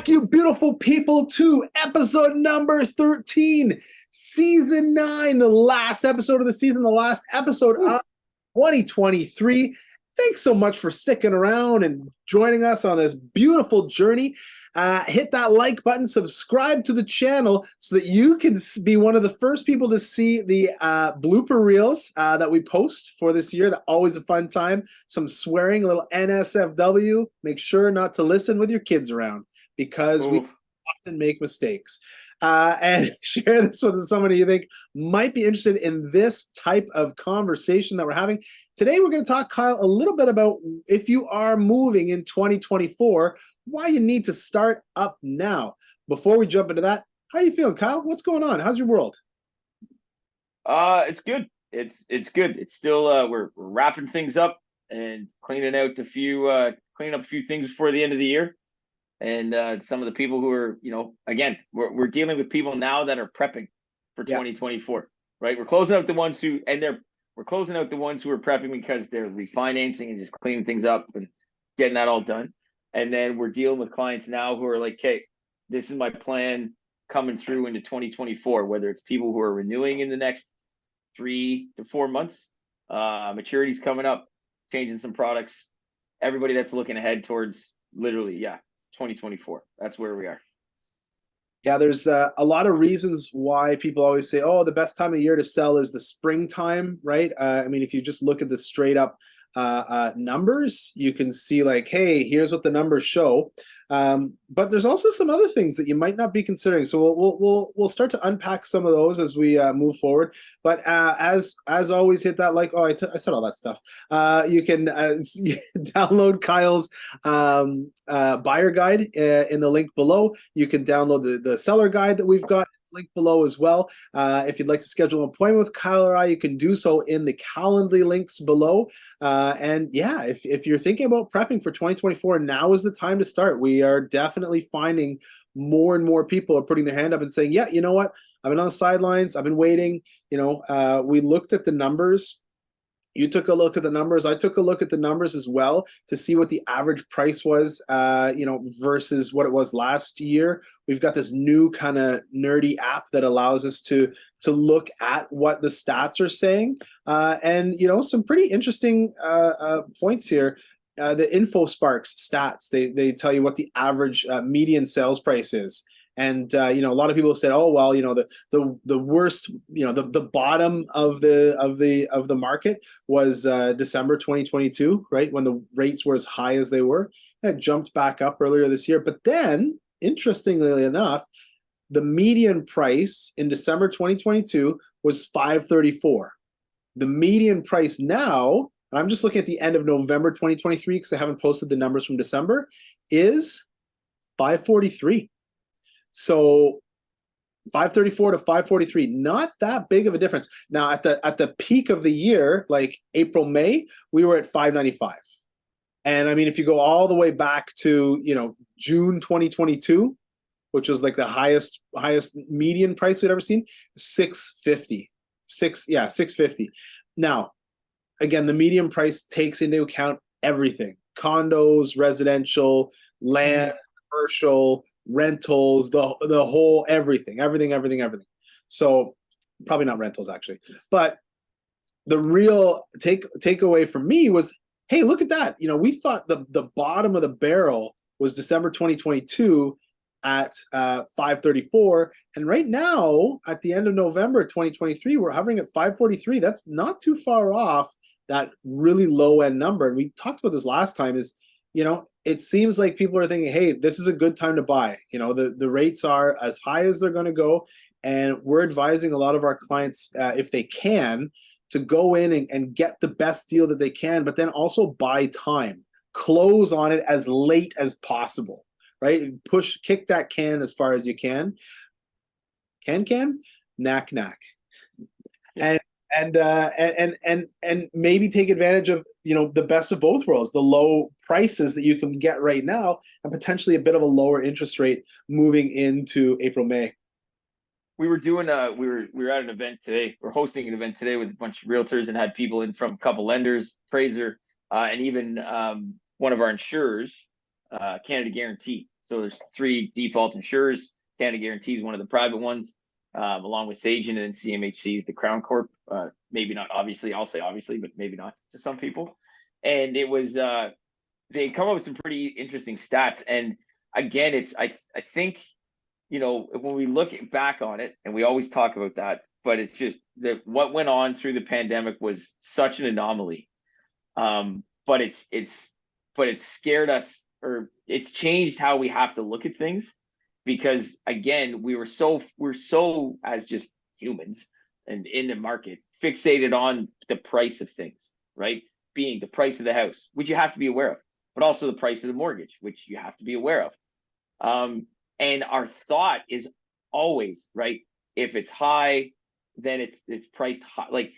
back, you beautiful people, to episode number 13, season 9, the last episode of the season, the last episode of 2023. Thanks so much for sticking around and joining us on this beautiful journey. Hit that like button, subscribe to the channel so that you can be one of the first people to see the blooper reels that we post for this year. That's always a fun time. Some swearing, a little NSFW. Make sure not to listen with your kids around because we often make mistakes. And share this with somebody you think might be interested in this type of conversation that we're having. Today, we're going to talk, Kyle, a little bit about if you are moving in 2024, why you need to start up now. Before we jump into that, how are you feeling, Kyle? What's going on? How's your world? It's good. It's good. It's still we're wrapping things up and cleaning up a few things before the end of the year. And some of the people who are, again, we're dealing with people now that are prepping for 2024, right? We're closing out the ones who are prepping because they're refinancing and just cleaning things up and getting that all done. And then we're dealing with clients now who are like, hey, this is my plan coming through into 2024, whether it's people who are renewing in the next 3 to 4 months, maturity's coming up, changing some products, everybody that's looking ahead towards literally, 2024. That's where we are. Yeah, there's a lot of reasons why people always say, oh, the best time of year to sell is the springtime, right? I mean, if you just look at the straight up numbers, you can see like, hey, here's what the numbers show. But there's also some other things that you might not be considering. So we'll start to unpack some of those as we move forward. But as always, hit that like. Oh, I said all that stuff. You can download Kyle's buyer guide in the link below. You can download the seller guide that we've got. Link below as well. If you'd like to schedule an appointment with Kyle or I, you can do so in the Calendly links below. And yeah, if you're thinking about prepping for 2024, now is the time to start. We are definitely finding more and more people are putting their hand up and saying, yeah, you know what? I've been on the sidelines. I've been waiting. We looked at the numbers. You took a look at the numbers. I took a look at the numbers as well to see what the average price was, versus what it was last year. We've got this new kind of nerdy app that allows us to look at what the stats are saying, and some pretty interesting points here. The InfoSparks stats, they tell you what the average median sales price is. And a lot of people said, oh well, the worst, the bottom of the market was December 2022, right, when the rates were as high as they were. And it jumped back up earlier this year, but then interestingly enough, the median price in December 2022 was $534. The median price now, and I'm just looking at the end of November 2023 because I haven't posted the numbers from December, is $543. So 534 to 543, not that big of a difference. Now at the peak of the year, like April, May, we were at 595. And I mean, if you go all the way back to, June 2022, which was like the highest median price we'd ever seen, 650. 650. Now, again, the median price takes into account everything: condos, residential, land, commercial, rentals, the whole everything. So probably not rentals actually, but the real takeaway for me was, hey, look at that. We thought the bottom of the barrel was December 2022 at 534, and right now at the end of November 2023 we're hovering at 543. That's not too far off that really low end number. And we talked about this last time, is it seems like people are thinking, hey, this is a good time to buy. The rates are as high as they're going to go. And we're advising a lot of our clients, if they can, to go in and get the best deal that they can, but then also buy time. Close on it as late as possible, right? Kick that can as far as you can. Knack. And and maybe take advantage of the best of both worlds, the low prices that you can get right now and potentially a bit of a lower interest rate moving into April, May. We were doing we were at an event today. We're hosting an event today with a bunch of realtors and had people in from a couple lenders, TRESA, and even one of our insurers, Canada Guarantee. So there's 3 default insurers. Canada Guarantee is one of the private ones, along with Sagen, and then CMHC is the Crown Corp. Maybe not, obviously, I'll say obviously, but maybe not to some people. And it was, they come up with some pretty interesting stats. And again, I think, when we look back on it, and we always talk about that, but it's just that what went on through the pandemic was such an anomaly. But it's scared us, or it's changed how we have to look at things, because again, we're so as just humans and in the market fixated on the price of things, right? Being the price of the house, which you have to be aware of, but also the price of the mortgage, which you have to be aware of. And our thought is always, right, if it's high, then it's priced high. Like,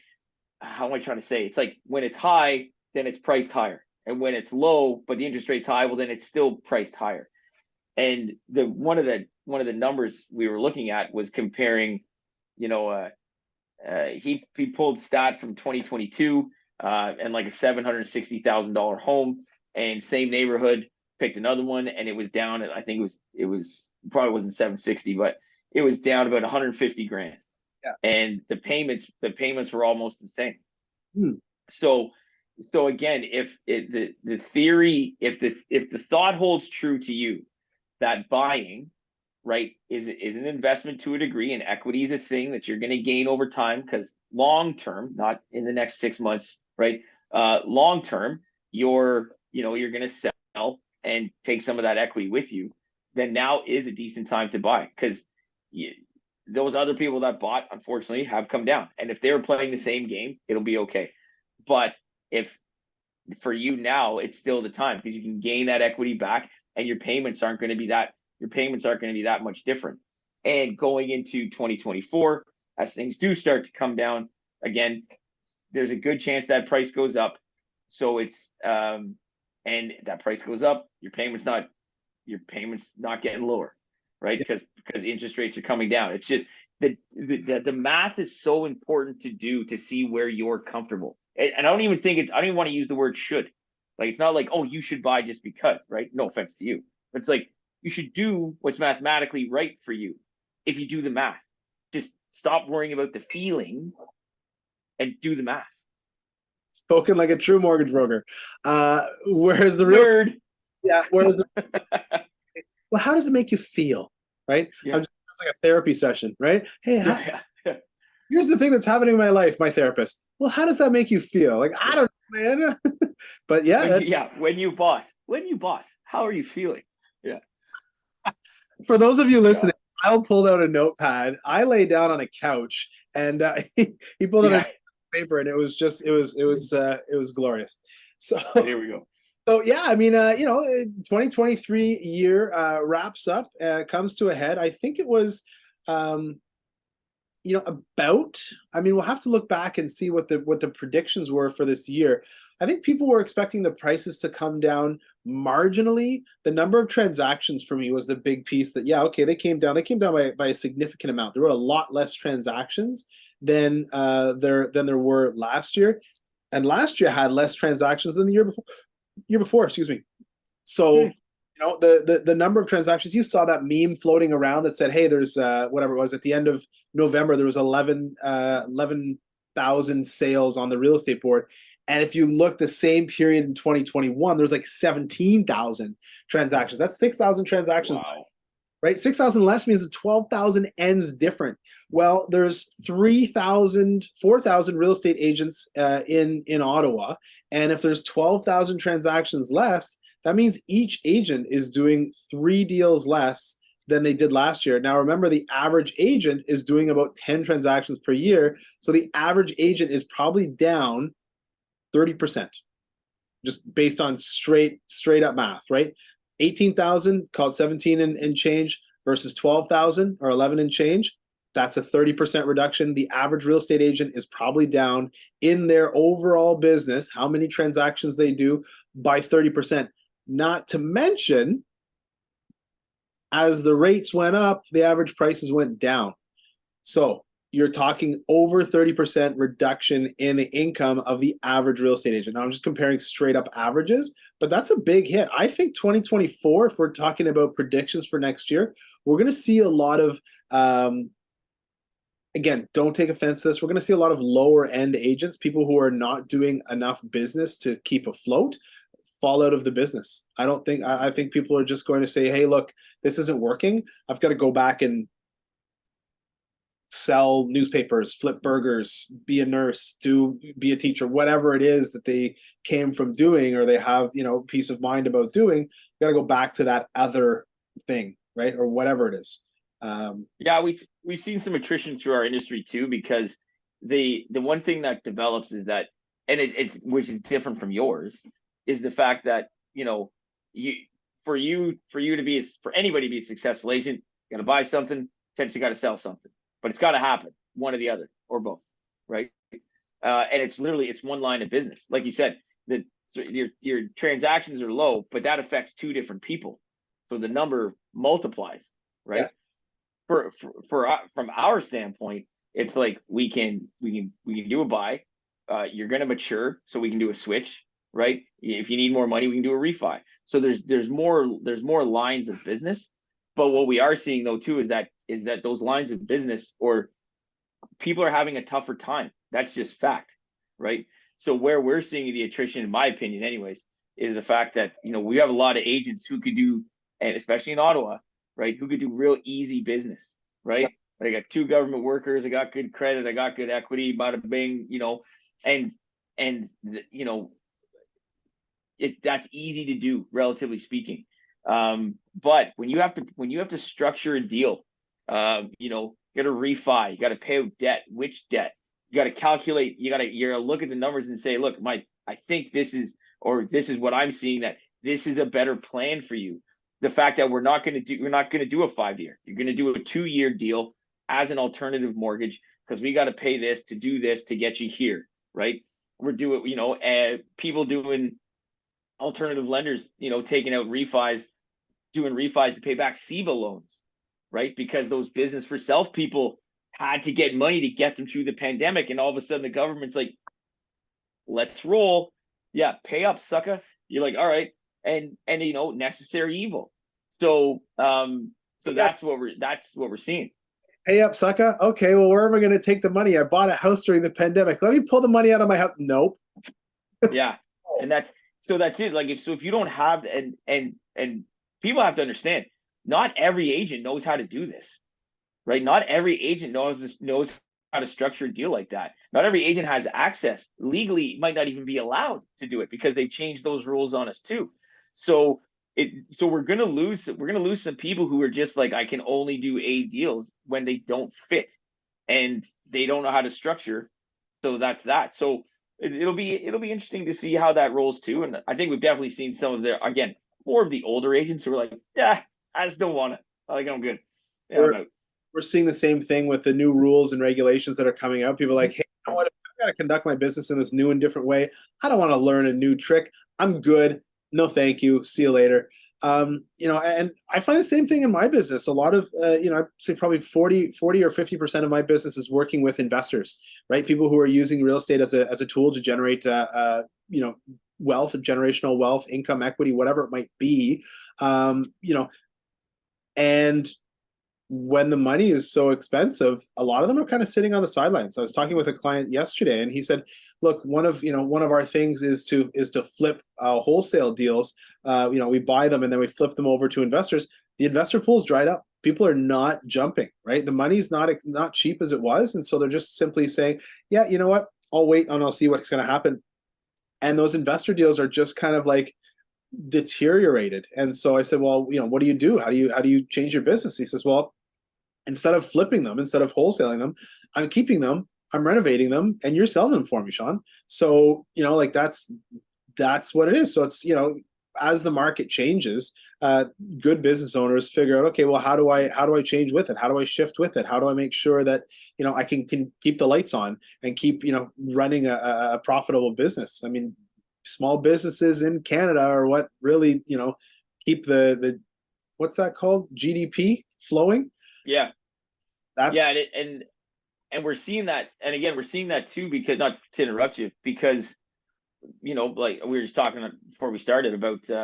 how am I trying to say? It's like when it's high, then it's priced higher. And when it's low, but the interest rate's high, well, then it's still priced higher. And one of the numbers we were looking at was comparing, he pulled stat from 2022, and like a $760,000 home, and same neighborhood, picked another one, and it was down. I think it was probably wasn't 760, but it was down about 150 grand. Yeah. And the payments were almost the same. Hmm. So again, if the theory, if the thought holds true to you, that buying, right, is an investment to a degree, and equity is a thing that you're going to gain over time, because long term, not in the next 6 months, right? Long term, you're going to sell and take some of that equity with you. Then now is a decent time to buy, because those other people that bought, unfortunately, have come down. And if they were playing the same game, it'll be okay. But if for you now, it's still the time, because you can gain that equity back, and your payments aren't going to be that much different. And going into 2024, as things do start to come down again, there's a good chance that price goes up. So it's and that price goes up, your payments not getting lower, right? Because interest rates are coming down. It's just the math is so important to do, to see where you're comfortable. And I don't even want to use the word should. Like, it's not like, oh, you should buy just because, right? No offense to you. But it's like, you should do what's mathematically right for you if you do the math. Just stop worrying about the feeling and do the math. Spoken like a true mortgage broker. Whereas the real, well, how does it make you feel, right? Yeah. It's like a therapy session, right? Hey, Yeah. here's the thing that's happening in my life, my therapist. Well, how does that make you feel? Like, I don't know, man. But When you bought, how are you feeling? Yeah. For those of you listening, Kyle pulled out a notepad. I lay down on a couch, and he pulled out a paper, and it was glorious. So here we go. So yeah, I mean, 2023 year wraps up, comes to a head. I think it was, about. I mean, we'll have to look back and see what the predictions were for this year. I think people were expecting the prices to come down marginally. The number of transactions for me was the big piece. That they came down. They came down by a significant amount. There were a lot less transactions than there were last year, and last year had less transactions than the year before, excuse me. So, the number of transactions, you saw that meme floating around that said, hey, there's whatever it was, at the end of November, there was 11,000 sales on the real estate board. And if you look the same period in 2021, there's like 17,000 transactions. That's 6,000 transactions. Wow. Right? 6,000 less means 12,000 ends different. Well, there's 4,000 real estate agents in Ottawa. And if there's 12,000 transactions less, that means each agent is doing 3 deals less than they did last year. Now, remember, the average agent is doing about 10 transactions per year. So the average agent is probably down 30%, just based on straight up math, right? 18,000, call it 17 and change, versus 12,000 or 11 and change. That's a 30% reduction. The average real estate agent is probably down in their overall business, how many transactions they do, by 30%. Not to mention, as the rates went up, the average prices went down. So you're talking over 30% reduction in the income of the average real estate agent. Now, I'm just comparing straight up averages, but that's a big hit. I think 2024, if we're talking about predictions for next year, we're going to see a lot of, again, don't take offense to this. We're going to see a lot of lower end agents, people who are not doing enough business to keep afloat, fall out of the business. I think people are just going to say, hey, look, this isn't working. I've got to go back and sell newspapers, flip burgers, be a nurse, be a teacher, whatever it is that they came from doing, or they have, peace of mind about doing. Got to go back to that other thing, right? Or whatever it is. Yeah, we've seen some attrition through our industry too, because the one thing that develops is that, and it's which is different from yours, is the fact that for anybody to be a successful agent, you got to buy something, potentially got to sell something, but it's got to happen, one or the other, or both, right? And it's one line of business, like you said. That your transactions are low, but that affects two different people, so the number multiplies, right? Yeah. From our standpoint, it's like we can do a buy. You're going to mature, so we can do a switch, right? If you need more money, we can do a refi. So there's more lines of business. But what we are seeing though too is that those lines of business, or people are having a tougher time. That's just fact, right? So where we're seeing the attrition, in my opinion, anyways, is the fact that we have a lot of agents who could do, and especially in Ottawa, right, who could do real easy business, right? I got 2 government workers, I got good credit, I got good equity, bada bing, that's easy to do, relatively speaking. But when you have to structure a deal, you got to refi, you got to pay out debt, which debt, you got to calculate, you got to look at the numbers and say, look, I think this is what I'm seeing, that this is a better plan for you. The fact that we're not going to do a 5-year, you're going to do a 2-year deal as an alternative mortgage, because we got to pay this to do this to get you here, right? We're doing, people doing alternative lenders, taking out refis, doing refis to pay back SEBA loans, right? Because those business for self people had to get money to get them through the pandemic, and all of a sudden the government's like, let's roll. Yeah, pay up, sucker. You're like, all right. And necessary evil. So that's what we're seeing. Pay up, sucker. Okay, well, where am I going to take the money? I bought a house during the pandemic. Let me pull the money out of my house. Nope. Yeah, and that's it. Like if you don't have, and people have to understand, not every agent knows how to do this, right? Not every agent knows how to structure a deal like that. Not every agent has access legally, might not even be allowed to do it, because they've changed those rules on us too. So we're gonna lose some people who are just like, I can only do A deals, when they don't fit and they don't know how to structure. So that's that. So it'll be interesting to see how that rolls too. And I think we've definitely seen some of more of the older agents who are like, yeah, I just don't want it. Like, I'm good. Yeah, we're seeing the same thing with the new rules and regulations that are coming out. People are like, hey, you know what? I've got to conduct my business in this new and different way. I don't want to learn a new trick. I'm good. No, thank you. See you later. And I find the same thing in my business. A lot of, I'd say probably 40 or 50% of my business is working with investors, right? People who are using real estate as a tool to generate, wealth, generational wealth, income, equity, whatever it might be. And when the money is so expensive, a lot of them are kind of sitting on the sidelines. I was talking with a client yesterday, and he said, look, one of our things is to flip wholesale deals. We buy them and then we flip them over to investors. The investor pool's dried up. People are not jumping, right? The money's not cheap as it was. And so they're just simply saying, yeah, you know what? I'll wait and I'll see what's going to happen. And those investor deals are just kind of like deteriorated. And so I said, well, what do you do? How do you change your business? He says, well, instead of flipping them, instead of wholesaling them, I'm keeping them, I'm renovating them, and you're selling them for me, Sean. So, that's what it is. So it's, as the market changes, good business owners figure out, okay, well, how do I change with it? How do I shift with it? How do I make sure that, I can keep the lights on and keep, running a profitable business? I mean, small businesses in Canada are what really, keep the what's that called? GDP flowing. Yeah. And and we're seeing that, and again, we're seeing that too, because, not to interrupt you, because, like we were just talking before we started about, we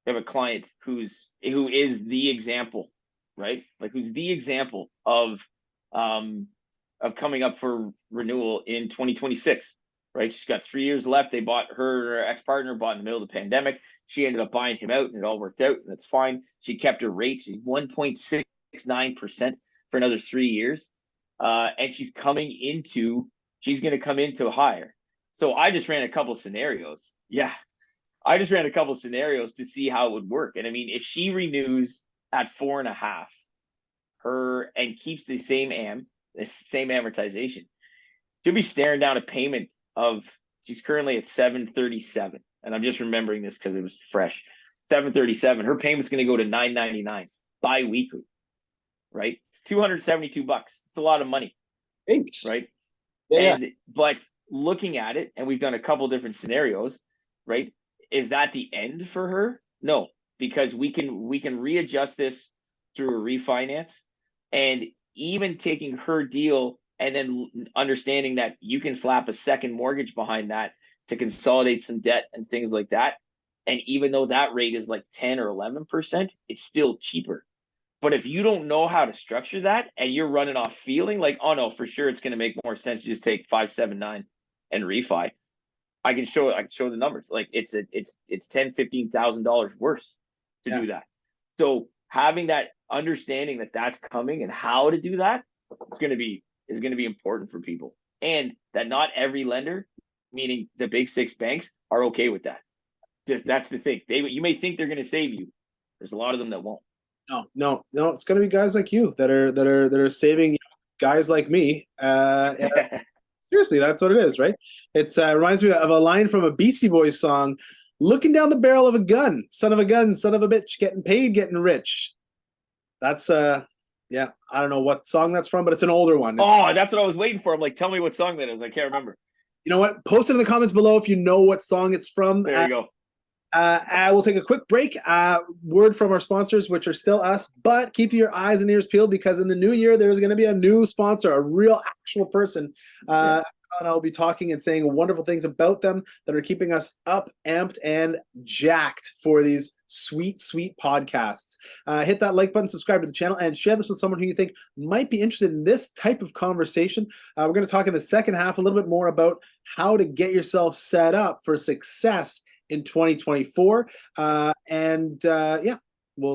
have a client who is the example, right? Like, who's the example of coming up for renewal in 2026, right? She's got 3 years left. They bought, her ex-partner bought in the middle of the pandemic. She ended up buying him out, and it all worked out, and that's fine. She kept her rate. She's 1.69% for another 3 years. And she's going to come into higher. So I just ran a couple scenarios. Yeah. I just ran a couple scenarios to see how it would work. And I mean, if she renews at 4.5, and keeps the same amortization, she'll be staring down a payment of, she's currently at 737. And I'm just remembering this because it was fresh. 737. Her payment's going to go to 999 bi-weekly, right? It's $272. It's a lot of money, right? Yeah. But looking at it, and we've done a couple different scenarios, right? Is that the end for her? No, because we can readjust this through a refinance, and even taking her deal and then understanding that you can slap a second mortgage behind that to consolidate some debt and things like that. And even though that rate is like 10 or 11%, it's still cheaper. But if you don't know how to structure that, and you're running off feeling like, oh no, for sure it's going to make more sense to just take 579 and refi, I can show the numbers. Like, it's $10,000-$15,000 worse to do that. So having that understanding that that's coming and how to do that is going to be important for people, and that not every lender, meaning the big six banks, are okay with that. Just, that's the thing. You may think they're going to save you. There's a lot of them that won't. No. It's going to be guys like you that are saving guys like me. Seriously, that's what it is, right? It reminds me of a line from a Beastie Boys song: "Looking down the barrel of a gun, son of a gun, son of a bitch, getting paid, getting rich." That's I don't know what song that's from, but it's an older one. That's what I was waiting for. I'm like, tell me what song that is. I can't remember. You know what? Post it in the comments below if you know what song it's from. There you go. We'll take a quick break. Word from our sponsors, which are still us, but keep your eyes and ears peeled, because in the new year, there's going to be a new sponsor, a real actual person. And I'll be talking and saying wonderful things about them that are keeping us up, amped, and jacked for these sweet, sweet podcasts. Hit that like button, subscribe to the channel, and share this with someone who you think might be interested in this type of conversation. We're going to talk in the second half a little bit more about how to get yourself set up for success in 2024. We'll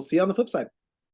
see you on the flip side.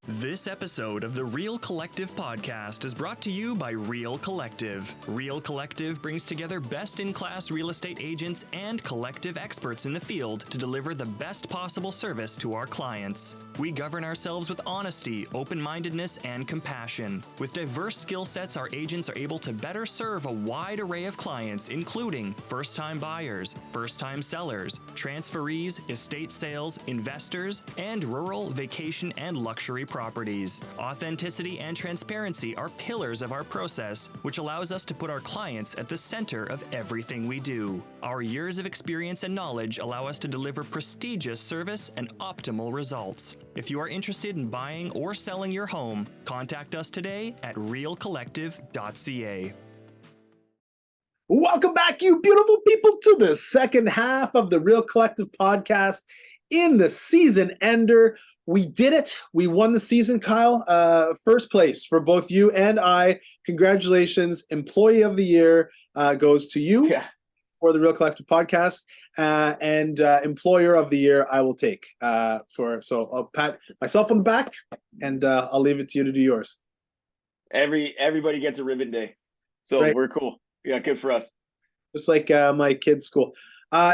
This episode of the Real Collective podcast is brought to you by Real Collective. Real Collective brings together best-in-class real estate agents and collective experts in the field to deliver the best possible service to our clients. We govern ourselves with honesty, open-mindedness, and compassion. With diverse skill sets, our agents are able to better serve a wide array of clients, including first-time buyers, first-time sellers, transferees, estate sales, investors, and rural, vacation, and luxury properties. Authenticity and transparency are pillars of our process, which allows us to put our clients at the center of everything we do. Our years of experience and knowledge allow us to deliver prestigious service and optimal results. If you are interested in buying or selling your home, contact us today at realcollective.ca. Welcome back, you beautiful people, to the second half of the Real Collective podcast in the season ender. We did it. We won the season, Kyle. First place for both you and I. Congratulations. Employee of the Year goes to you for the Real Collective podcast. And Employer of the Year I will take. So I'll pat myself on the back, and I'll leave it to you to do yours. Everybody gets a ribbon day. So We're cool. Yeah, good for us. Just like my kids' school.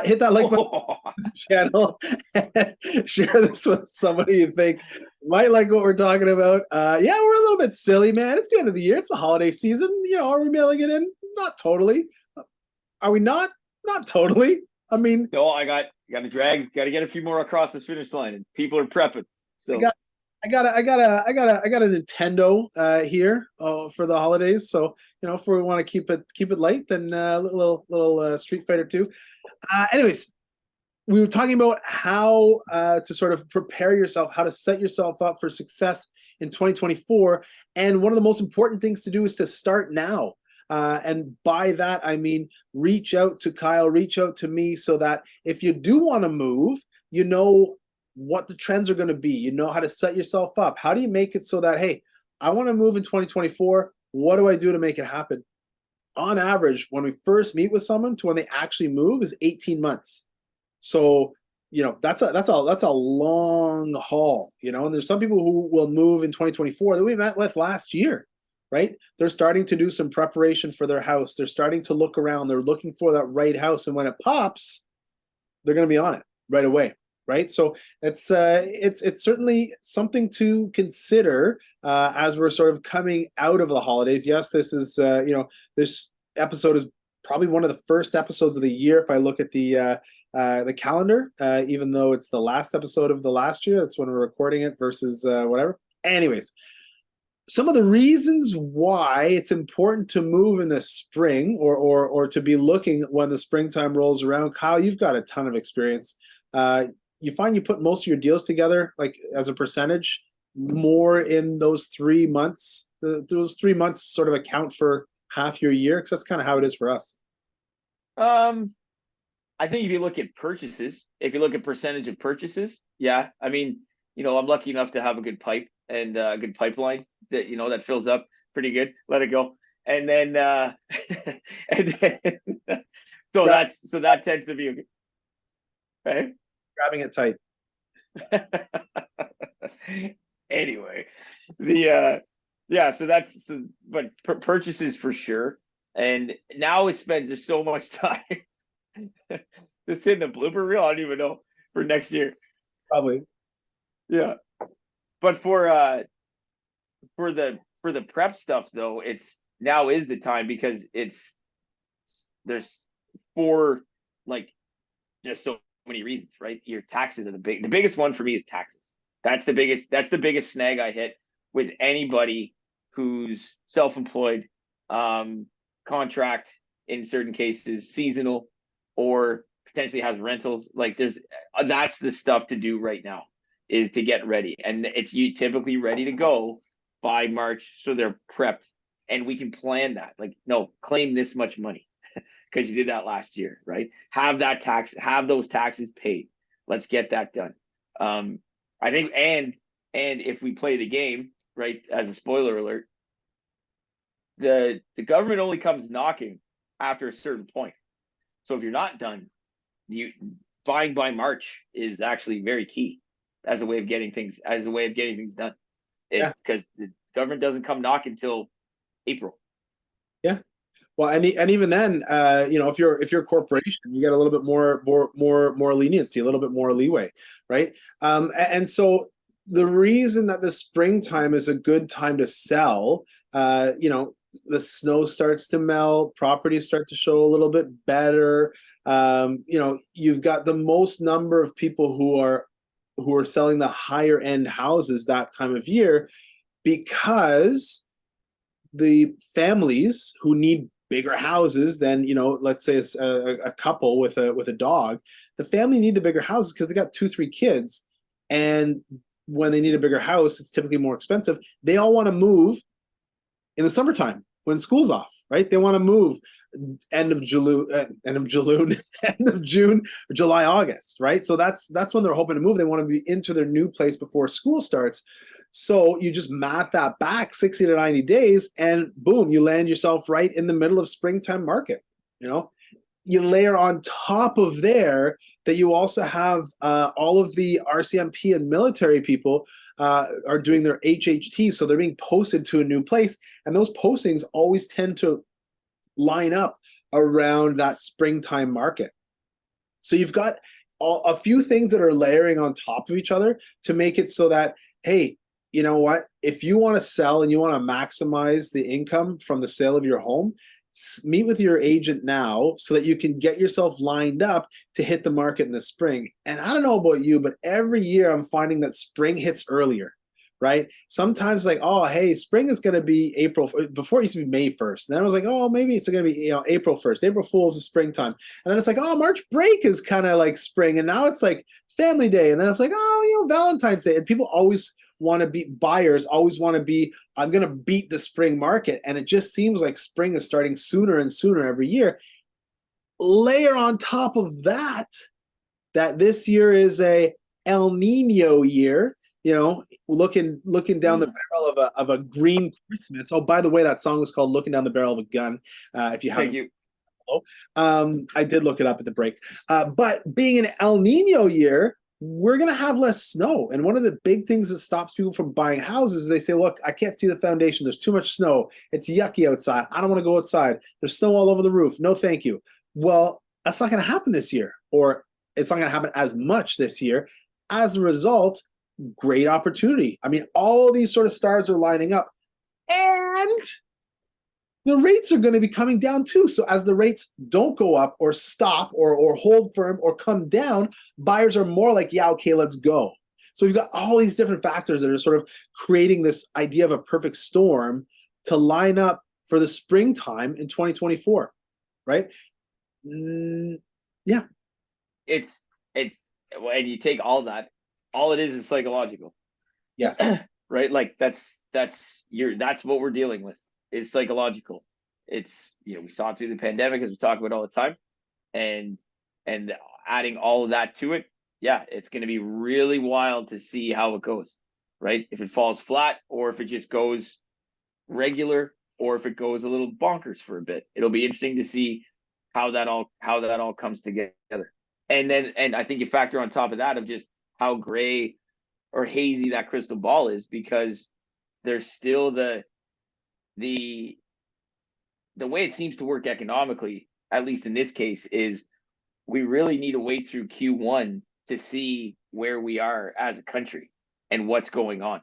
Hit that like button on the channel and share this with somebody you think might like what we're talking about. We're a little bit silly, man. It's the end of the year. It's the holiday season. Are we mailing it in? Not totally. Are we not? Not totally. I mean, no, got to get a few more across the finish line, and people are prepping. So I got a Nintendo here for the holidays. So if we want to keep it light, then little Street Fighter 2. Anyways, we were talking about how to sort of prepare yourself, how to set yourself up for success in 2024. And one of the most important things to do is to start now. And by that, I mean, reach out to Kyle, reach out to me, so that if you do want to move, you know what the trends are going to be. You know how to set yourself up. How do you make it so that, hey, I want to move in 2024. What do I do to make it happen? On average, when we first meet with someone to when they actually move is 18 months. So, that's a long haul, and there's some people who will move in 2024 that we met with last year, right? They're starting to do some preparation for their house. They're starting to look around. They're looking for that right house. And when it pops, they're going to be on it right away. Right. So it's certainly something to consider as we're sort of coming out of the holidays. Yes, this is, this episode is probably one of the first episodes of the year. If I look at the calendar, even though it's the last episode of the last year, that's when we're recording it versus whatever. Anyways, some of the reasons why it's important to move in the spring or to be looking when the springtime rolls around. Kyle, you've got a ton of experience. You find you put most of your deals together, like as a percentage, more in those 3 months. Those 3 months sort of account for half your year, because that's kind of how it is for us. I think if you look at purchases, if you look at percentage of purchases, yeah. I mean, I'm lucky enough to have a good pipe and a good pipeline that that fills up pretty good. Let it go, and then so that tends to be okay. Grabbing it tight. Anyway, but purchases for sure. And now there's so much time. This in the blooper reel, I don't even know, for next year. Probably. Yeah. But for the prep stuff though, now is the time, because there's just so many reasons, right? Your taxes are the biggest one for me is taxes. That's the biggest snag I hit with anybody who's self-employed, contract in certain cases, seasonal, or potentially has rentals. That's the stuff to do right now, is to get ready. And it's you typically ready to go by March, so they're prepped, and we can plan that. Claim this much money because you did that last year, right? Have those taxes paid. Let's get that done. I think, and if we play the game, right, as a spoiler alert, the government only comes knocking after a certain point. So if you're not done, buying by March is actually very key as a way of getting things done. Because the government doesn't come knock until April. Yeah. Well, and even then, if you're a corporation, you get a little bit more leniency, a little bit more leeway, right? And so the reason that the springtime is a good time to sell, the snow starts to melt, properties start to show a little bit better. You've got the most number of people who are selling the higher end houses that time of year, because the families who need bigger houses than, let's say it's a couple with a dog, the family need the bigger houses because they got 2-3 kids. And when they need a bigger house, it's typically more expensive. They all want to move in the summertime when school's off, right? They want to move end of June, July, August, right? So that's when they're hoping to move. They want to be into their new place before school starts. So you just math that back 60 to 90 days, and boom, you land yourself right in the middle of springtime market. You layer on top of there that you also have all of the RCMP and military people are doing their HHT, so they're being posted to a new place, and those postings always tend to line up around that springtime market. So you've got a few things that are layering on top of each other to make it so that, hey, you know what? If you want to sell and you want to maximize the income from the sale of your home, meet with your agent now so that you can get yourself lined up to hit the market in the spring. And I don't know about you, but every year I'm finding that spring hits earlier, right? Sometimes like, oh, hey, spring is going to be April. Before it used to be May 1st. And then I was like, oh, maybe it's going to be, April 1st. April Fool's is springtime. And then it's like, oh, March break is kind of like spring. And now it's like Family Day. And then it's like, oh, Valentine's Day. And people always want to be, buyers always want to be, I'm going to beat the spring market. And it just seems like spring is starting sooner and sooner every year. Layer on top of that, that this year is a El Nino year, looking down the barrel of a green Christmas. Oh, by the way, that song was called "Looking Down the Barrel of a Gun." If you haven't, Thank you. I did look it up at the break. But being an El Nino year, we're gonna have less snow. And one of the big things that stops people from buying houses is they say, "Look, I can't see the foundation. There's too much snow. It's yucky outside. I don't want to go outside. There's snow all over the roof. No, thank you." Well, that's not going to happen this year, or it's not going to happen as much this year. As a result, great opportunity. I mean, all these sort of stars are lining up, and the rates are going to be coming down too. So as the rates don't go up or stop or hold firm or come down, buyers are more like, yeah, okay, let's go. So we've got all these different factors that are sort of creating this idea of a perfect storm to line up for the springtime in 2024, right? Yeah. It's and you take all that, all it is psychological. Yes. Right? Like that's what we're dealing with, is psychological. It's, we saw it through the pandemic, as we talk about all the time, and adding all of that to it, yeah, it's going to be really wild to see how it goes, right? If it falls flat, or if it just goes regular, or if it goes a little bonkers for a bit. It'll be interesting to see how that all comes together. And I think you factor on top of that of just how gray or hazy that crystal ball is, because there's still the way it seems to work economically, at least in this case, is we really need to wait through Q1 to see where we are as a country and what's going on,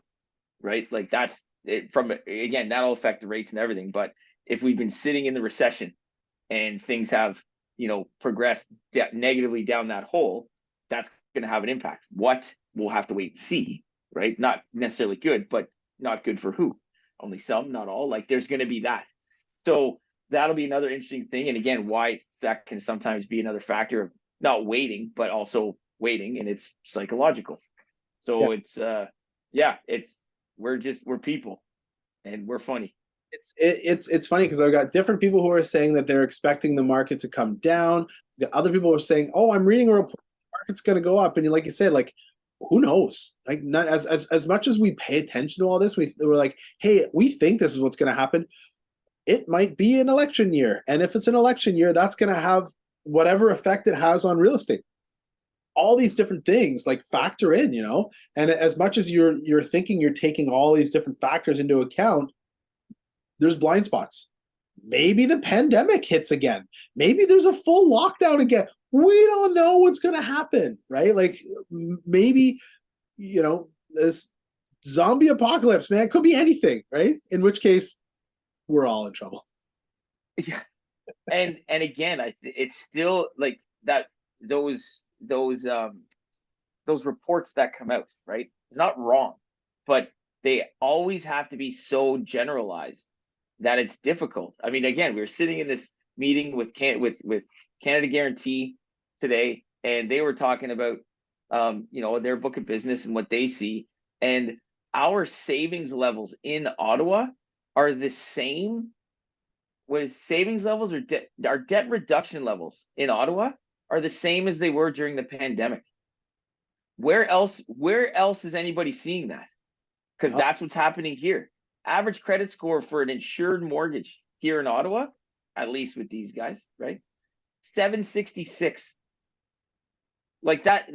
right? Like that's it. From, again, that'll affect the rates and everything. But if we've been sitting in the recession and things have, progressed negatively down that hole, that's going to have an impact. What, we'll have to wait and see, right? Not necessarily good, but not good for who? Only some, not all. Like there's going to be that. So that'll be another interesting thing. And again, why that can sometimes be another factor of not waiting, but also waiting, and it's psychological. So yeah. We're people, and we're funny. It's funny because I've got different people who are saying that they're expecting the market to come down. We've got other people who are saying, "Oh, I'm reading a report, the market's going to go up." And like you said, like, who knows? Like, not as much as we pay attention to all this, we're like, "Hey, we think this is what's going to happen." It might be an election year, and if it's an election year, that's going to have whatever effect it has on real estate. All these different things like factor in, and as much as you're thinking you're taking all these different factors into account, there's blind spots. Maybe the pandemic hits again. Maybe there's a full lockdown again. We don't know what's going to happen, right? Like maybe, this zombie apocalypse, man, it could be anything, right? In which case, we're all in trouble. Yeah, and again, it's still like that. Those reports that come out, right? Not wrong, but they always have to be so generalized that it's difficult. I mean, again, we were sitting in this meeting with Canada Guarantee today, and they were talking about their book of business and what they see, and our savings levels in Ottawa are the same with savings levels, or our debt reduction levels in Ottawa are the same as they were during the pandemic. Where else is anybody seeing that? Because that's what's happening here. Average credit score for an insured mortgage here in Ottawa, at least with these guys, right? 766. Like that,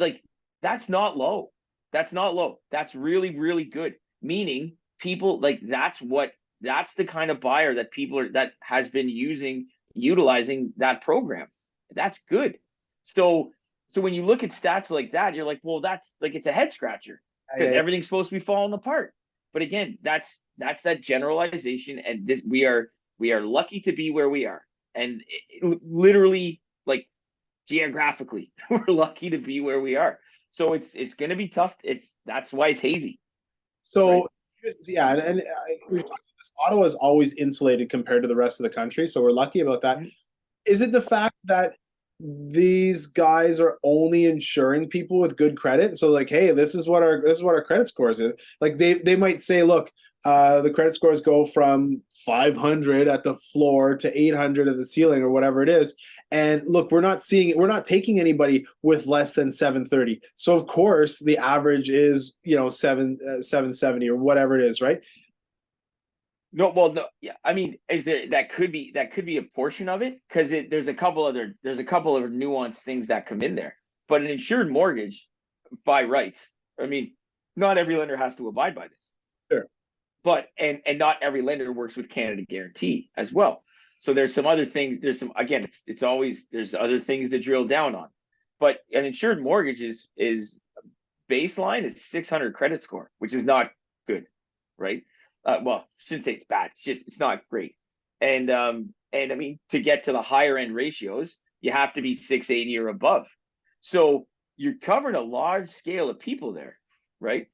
that's not low. That's not low. That's really, really good. Meaning people, like, that's the kind of buyer that that has been utilizing that program. That's good. So when you look at stats like that, you're like, well, that's like, it's a head scratcher, because everything's supposed to be falling apart. But again, that's that generalization, and we are lucky to be where we are, and literally, like, geographically, we're lucky to be where we are. So it's going to be tough. That's why it's hazy. So right? yeah, we've talked about this. Ottawa is always insulated compared to the rest of the country, so we're lucky about that. Mhm. Is it the fact that these guys are only insuring people with good credit? So like, hey, this is what our credit scores is. Like they might say, look, the credit scores go from 500 at the floor to 800 at the ceiling or whatever it is. And look, we're not taking anybody with less than 730. So of course the average is 770 or whatever it is, right? No, well, no, yeah. I mean, is there that could be a portion of it because there's a couple of nuanced things that come in there. But an insured mortgage, by rights, I mean, not every lender has to abide by this. Sure. But and not every lender works with Canada Guarantee as well. So there's some other things. There's some again. It's always there's other things to drill down on. But an insured mortgage is baseline is 600 credit score, which is not good, right? Well, I shouldn't say it's bad. It's not great. And I mean to get to the higher end ratios, you have to be 680 or above. So you're covering a large scale of people there, right?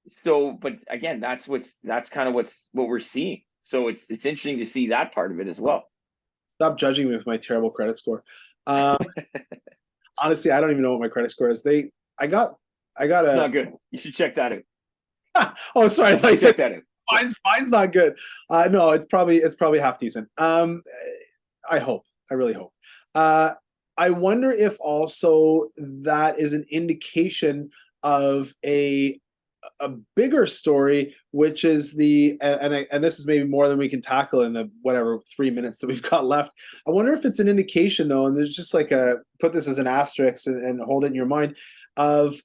So, but again, that's kind of what we're seeing. So it's interesting to see that part of it as well. Stop judging me with my terrible credit score. Um, Honestly, I don't even know what my credit score is. I got It's a. not good. You should check that out. Oh, sorry, I thought you said Check that out. mine's not good. No, it's probably half decent. I hope. I really hope. I wonder if also that is an indication of a bigger story, which is and this is maybe more than we can tackle in the whatever 3 minutes that we've got left. I wonder if it's an indication though, and there's just like put this as an asterisk and hold it in your mind of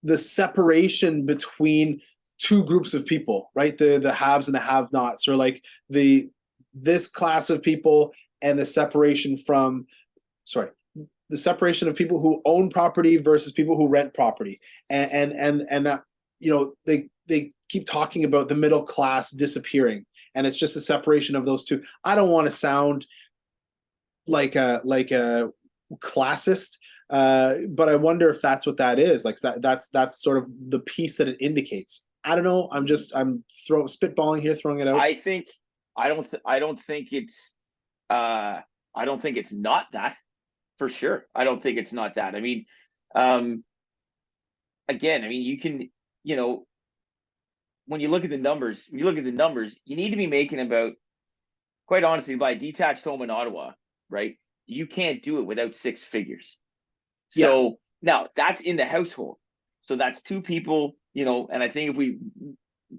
the separation between two groups of people, right? The haves and the have-nots, or like this class of people and the separation from, sorry, the separation of people who own property versus people who rent property, and that they keep talking about the middle class disappearing, and it's just a separation of those two. I don't want to sound like a classist, but I wonder if that's what that is. Like that's sort of the piece that it indicates. I don't know. I'm spitballing here, throwing it out. I think I don't think it's I don't think it's not that for sure. I don't think it's not that. I mean, again, I mean, you can, when you look at the numbers, you need to be making about, quite honestly, buy a detached home in Ottawa, right? You can't do it without six figures. Yeah. So now that's in the household. So that's two people, and I think if we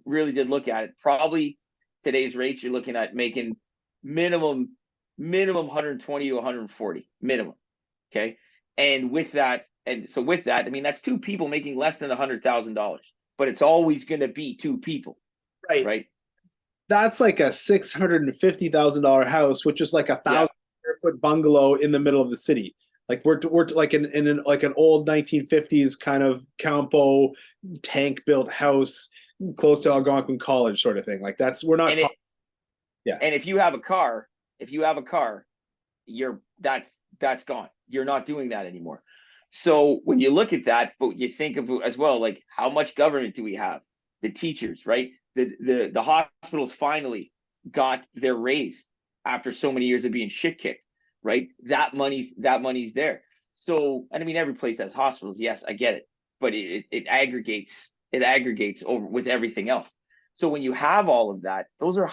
really did look at it, probably today's rates, you're looking at making minimum 120 to 140 minimum. Okay. And with that, I mean, that's two people making less than $100,000, but it's always going to be two people. Right. Right. That's like a $650,000 house, which is like a 1,000 square foot bungalow in the middle of the city. Like we're like in an old 1950s kind of Campo tank built house close to Algonquin College sort of thing. Like we're not talking. Yeah. And if you have a car, that's gone. You're not doing that anymore. So when you look at that, but you think of as well, like how much government do we have? The teachers, right? The hospitals finally got their raise after so many years of being shit kicked, right? That money's there. So, and I mean, every place has hospitals. Yes, I get it, but it aggregates over with everything else. So when you have all of that, those are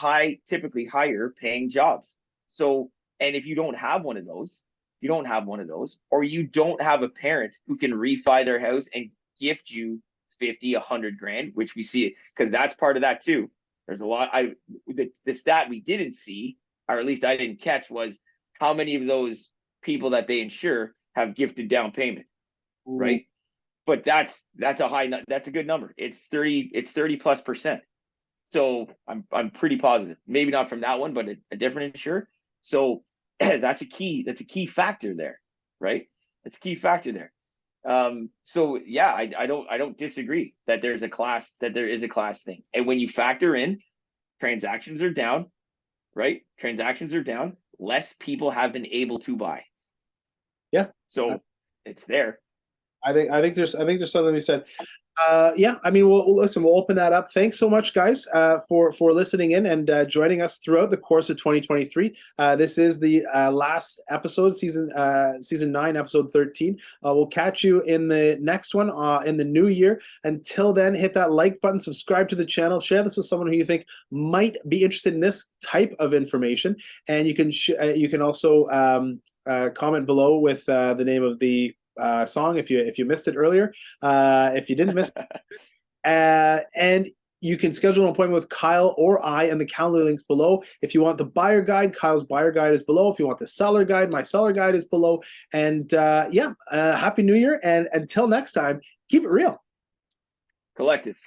typically higher paying jobs. So, and if you don't have one of those, or you don't have a parent who can refi their house and gift you 50, 100 grand, which we see, because that's part of that too. There's a lot. The stat we didn't see, or at least I didn't catch, was how many of those people that they insure have gifted down payment, right? But that's a good number. It's 30+%. So I'm pretty positive. Maybe not from that one, but a different insurer. So that's a key factor there, right? It's a key factor there. So yeah, I don't disagree that there is a class thing. And when you factor in transactions are down, right? Transactions are down, less people have been able to buy. Yeah. So it's there. I think there's something to be said. Yeah, I mean, listen, we'll open that up. Thanks so much, guys, for listening in and joining us throughout the course of 2023. This is the last episode, season 9, episode 13. We'll catch you in the next one in the new year. Until then, hit that like button, subscribe to the channel, share this with someone who you think might be interested in this type of information, and you can also comment below with the name of the song if you missed it earlier. If you didn't miss it, and you can schedule an appointment with Kyle or I, and the calendar links below. If you want the buyer guide, Kyle's buyer guide is below. If you want the seller guide, my seller guide is below. And Happy New Year! And until next time, keep it real. Collective.